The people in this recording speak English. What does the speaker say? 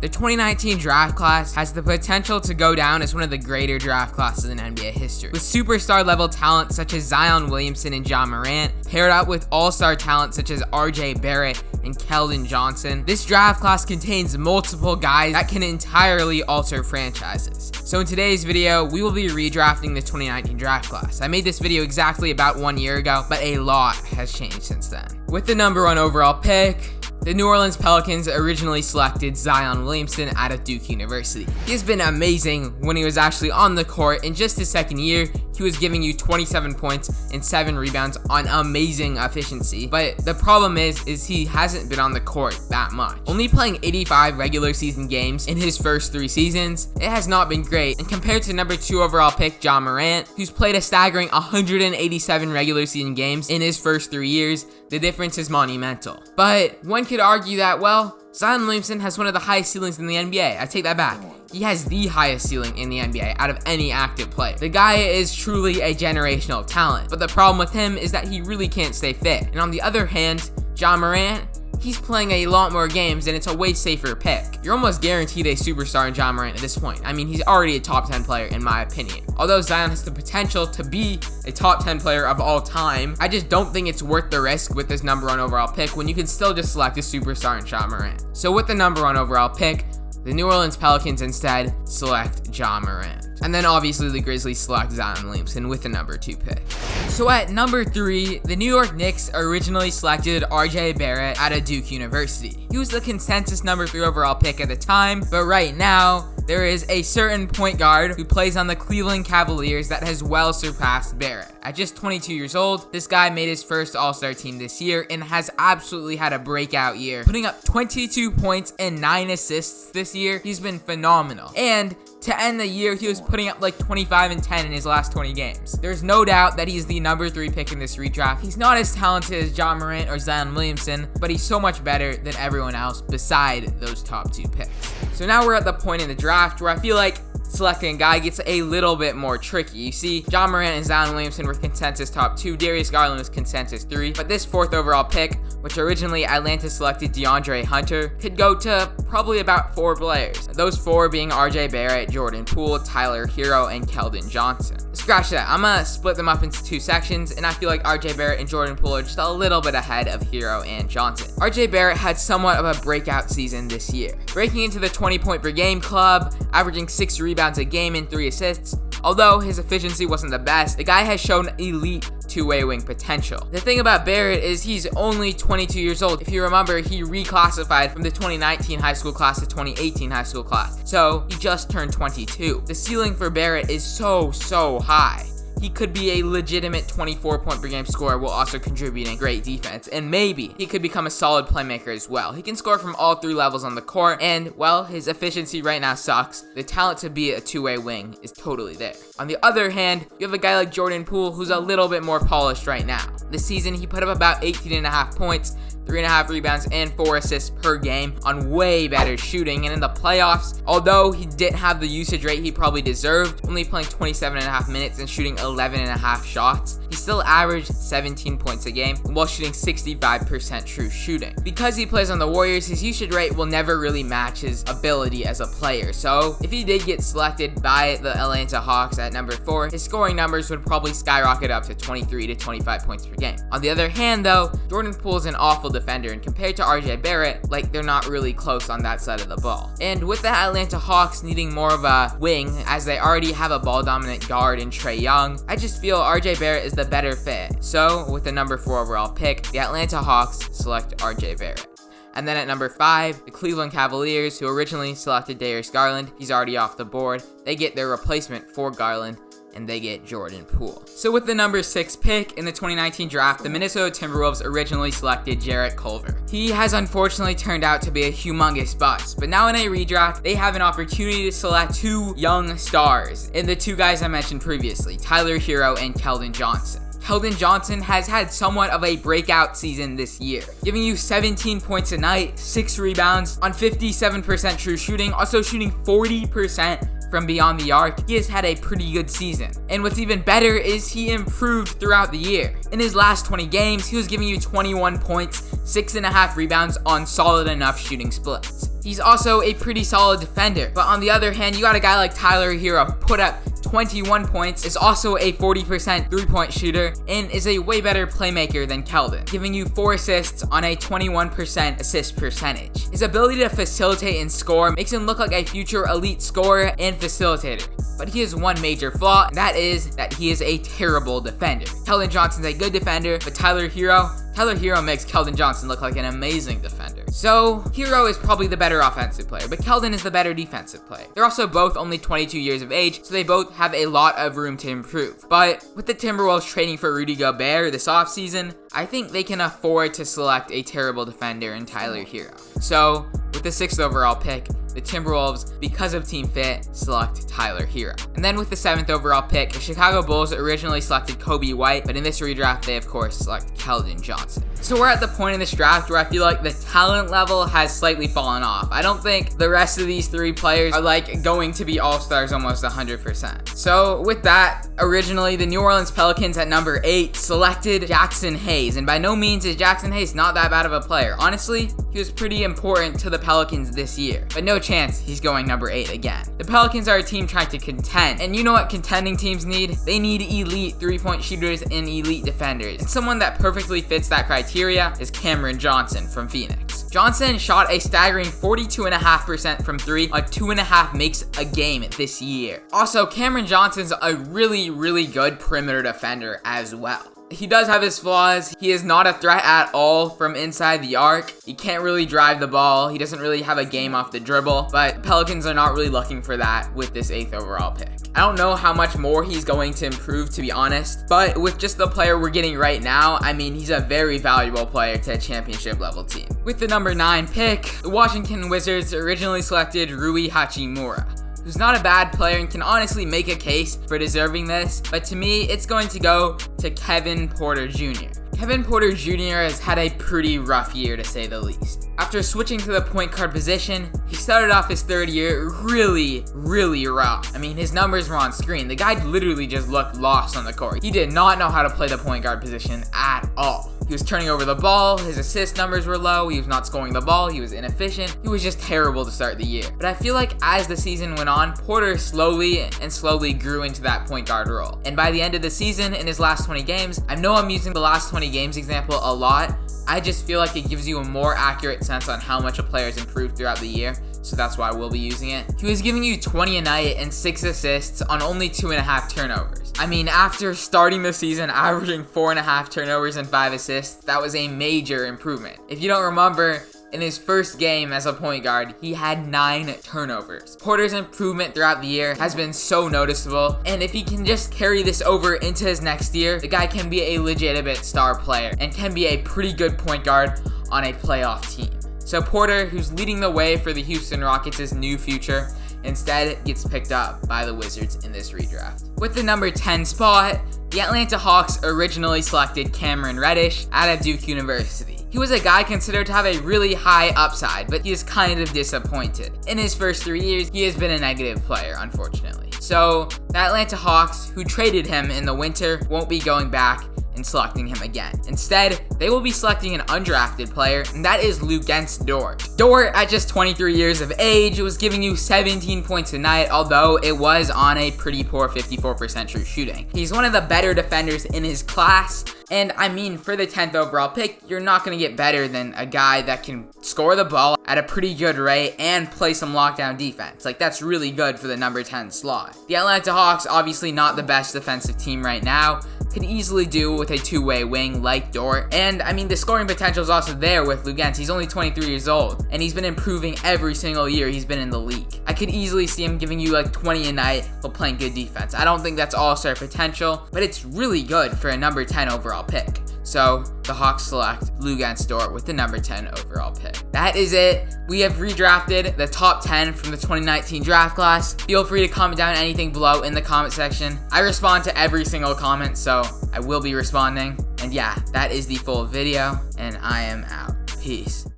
The 2019 draft class has the potential to go down as one of the greater draft classes in NBA history, with superstar level talent such as Zion Williamson and Ja Morant, paired up with all-star talent such as RJ Barrett and Keldon Johnson. This draft class contains multiple guys that can entirely alter franchises. So in today's video, we will be redrafting the 2019 draft class. I made this video exactly about 1 year ago, but a lot has changed since then. With the number 1 overall pick, the New Orleans Pelicans originally selected Zion Williamson out of Duke University. He has been amazing when he was actually on the court. In just his second year, he was giving you 27 points and 7 rebounds on amazing efficiency. But the problem is he hasn't been on the court that much. Only playing 85 regular season games in his first 3 seasons, it has not been great. And compared to number 2 overall pick Ja Morant, who's played a staggering 187 regular season games in his first 3 years, the difference is monumental. But one could argue that, well, Zion Williamson has one of the highest ceilings in the NBA. I take that back. He has the highest ceiling in the NBA out of any active player. The guy is truly a generational talent, but the problem with him is that he really can't stay fit. And on the other hand, Ja Morant, he's playing a lot more games and it's a way safer pick. You're almost guaranteed a superstar in Ja Morant at this point. I mean, he's already a top 10 player in my opinion. Although Zion has the potential to be a top 10 player of all time, I just don't think it's worth the risk with this number 1 overall pick when you can still just select a superstar in Ja Morant. So with the number 1 overall pick, the New Orleans Pelicans instead select Ja Morant. And then obviously the Grizzlies select Zion Williamson with the number 2 pick. So at number 3, the New York Knicks originally selected RJ Barrett out of Duke University. He was the consensus number 3 overall pick at the time, but right now, there is a certain point guard who plays on the Cleveland Cavaliers that has well surpassed Barrett. At just 22 years old, this guy made his first All-Star team this year and has absolutely had a breakout year, putting up 22 points and 9 assists this year. He's been phenomenal. And to end the year, he was putting up like 25 and 10 in his last 20 games. There's no doubt that he's the number 3 pick in this redraft. He's not as talented as Ja Morant or Zion Williamson, but he's so much better than everyone else beside those top 2 picks. So now we're at the point in the draft where I feel like selecting a guy gets a little bit more tricky. You see, Ja Morant and Zion Williamson were consensus top 2, Darius Garland was consensus 3, but this 4th overall pick, which originally Atlanta selected DeAndre Hunter, could go to probably about 4 players. Those 4 being RJ Barrett, Jordan Poole, Tyler Hero, and Keldon Johnson. Scratch that, I'm gonna split them up into 2 sections, and I feel like RJ Barrett and Jordan Poole are just a little bit ahead of Hero and Johnson. RJ Barrett had somewhat of a breakout season this year, breaking into the 20 point per game club, averaging 6 rebounds a game and 3 assists. Although his efficiency wasn't the best, the guy has shown elite two-way wing potential. The thing about Barrett is he's only 22 years old. If you remember, he reclassified from the 2019 high school class to 2018 high school class. So he just turned 22. The ceiling for Barrett is so high. He could be a legitimate 24 point per game scorer while also contributing great defense, and maybe he could become a solid playmaker as well. He can score from all 3 levels on the court, and well, his efficiency right now sucks. The talent to be a two-way wing is totally there. On the other hand, you have a guy like Jordan Poole who's a little bit more polished right now. This season, he put up about 18.5 points, 3.5 rebounds, and 4 assists per game on way better shooting. And in the playoffs, although he didn't have the usage rate he probably deserved, only playing 27.5 minutes and shooting 11.5 shots, he still averaged 17 points a game while shooting 65% true shooting. Because he plays on the Warriors, his usage rate will never really match his ability as a player. So if he did get selected by the Atlanta Hawks at number 4, his scoring numbers would probably skyrocket up to 23 to 25 points per game. On the other hand though, Jordan Poole is an awful defender, and compared to RJ Barrett, like, they're not really close on that side of the ball. And with the Atlanta Hawks needing more of a wing, as they already have a ball dominant guard in Trae Young, I just feel RJ Barrett is the better fit. So with the number 4 overall pick, the Atlanta Hawks select RJ Barrett. And then at number 5, the Cleveland Cavaliers, who originally selected Darius Garland, he's already off the board. They get their replacement for Garland, and they get Jordan Poole. So with the number 6 pick in the 2019 draft, the Minnesota Timberwolves originally selected Jarrett Culver. He has unfortunately turned out to be a humongous bust, but now in a redraft, they have an opportunity to select 2 young stars in the 2 guys I mentioned previously, Tyler Hero and Keldon Johnson. Keldon Johnson has had somewhat of a breakout season this year, giving you 17 points a night, 6 rebounds on 57% true shooting, also shooting 40% from beyond the arc, he has had a pretty good season. And what's even better is he improved throughout the year. In his last 20 games, he was giving you 21 points, 6.5 rebounds on solid enough shooting splits. He's also a pretty solid defender, but on the other hand, you got a guy like Tyler Hero put up 21 points, is also a 40% three-point shooter, and is a way better playmaker than Keldon, giving you 4 assists on a 21% assist percentage. His ability to facilitate and score makes him look like a future elite scorer and facilitator. But he has one major flaw, and that is that he is a terrible defender. Keldon Johnson's a good defender, but Tyler Hero makes Keldon Johnson look like an amazing defender. So, Hero is probably the better offensive player, but Keldon is the better defensive player. They're also both only 22 years of age, so they both have a lot of room to improve. But with the Timberwolves trading for Rudy Gobert this offseason, I think they can afford to select a terrible defender in Tyler Hero. So, with the 6th overall pick, the Timberwolves, because of team fit, select Tyler Hero. And then with the 7th overall pick, the Chicago Bulls originally selected Kobe White, but in this redraft, they of course select Keldon Johnson. So we're at the point in this draft where I feel like the talent level has slightly fallen off. I don't think the rest of these 3 players are like going to be all-stars almost 100%. So with that, originally the New Orleans Pelicans at number 8 selected Jackson Hayes, and by no means is Jackson Hayes not that bad of a player. Honestly, he was pretty important to the Pelicans this year, but no chance he's going number 8 again. The Pelicans are a team trying to contend, and you know what contending teams need? They need elite three-point shooters and elite defenders, and someone that perfectly fits that criteria is Cameron Johnson from Phoenix. Johnson shot a staggering 42.5% from 3 on 2.5 makes a game this year. Also, Cameron Johnson's a really good perimeter defender as well. He does have his flaws. He is not a threat at all from inside the arc. He can't really drive the ball. He doesn't really have a game off the dribble, but Pelicans are not really looking for that with this 8th overall pick. I don't know how much more he's going to improve, to be honest, but with just the player we're getting right now, I mean, he's a very valuable player to a championship level team. With the number 9 pick, the Washington Wizards originally selected Rui Hachimura, who's not a bad player and can honestly make a case for deserving this, but to me, it's going to go to Kevin Porter Jr. Kevin Porter Jr. has had a pretty rough year, to say the least. After switching to the point guard position, he started off his 3rd year really rough. I mean, his numbers were on screen. The guy literally just looked lost on the court. He did not know how to play the point guard position at all. He was turning over the ball, his assist numbers were low, he was not scoring the ball, he was inefficient, he was just terrible to start the year. But I feel like as the season went on, Porter slowly grew into that point guard role. And by the end of the season, in his last 20 games, I know I'm using the last 20 games example a lot, I just feel like it gives you a more accurate sense on how much a player has improved throughout the year, so that's why we'll be using it. He was giving you 20 a night and 6 assists on only 2.5 turnovers. I mean, after starting the season averaging 4.5 turnovers and 5 assists, that was a major improvement. If you don't remember, in his first game as a point guard, he had 9 turnovers. Porter's improvement throughout the year has been so noticeable, and if he can just carry this over into his next year, the guy can be a legitimate star player and can be a pretty good point guard on a playoff team. So Porter, who's leading the way for the Houston Rockets' new future, instead gets picked up by the Wizards in this redraft. With the number 10 spot, the Atlanta Hawks originally selected Cameron Reddish out of Duke University. He was a guy considered to have a really high upside, but he is kind of disappointed. In his first 3 years, he has been a negative player, unfortunately. So, the Atlanta Hawks, who traded him in the winter, won't be going back and selecting him again. Instead, they will be selecting an undrafted player, and that is Luguentz Dort. Dort, at just 23 years of age, was giving you 17 points a night, although it was on a pretty poor 54% true shooting. He's one of the better defenders in his class, and I mean, for the 10th overall pick, you're not going to get better than a guy that can score the ball at a pretty good rate and play some lockdown defense. Like, that's really good for the number 10 slot. The Atlanta Hawks, obviously not the best defensive team right now, could easily do with a two-way wing like Dort. And I mean, the scoring potential is also there with Luguentz. He's only 23 years old, and he's been improving every single year he's been in the league. I could easily see him giving you like 20 a night while playing good defense. I don't think that's all-star potential, but it's really good for a number 10 overall pick. So the Hawks select Luguentz Dort with the number 10 overall pick. That is it. We have redrafted the top 10 from the 2019 draft class. Feel free to comment down anything below in the comment section. I respond to every single comment, so I will be responding. And yeah, that is the full video, and I am out. Peace.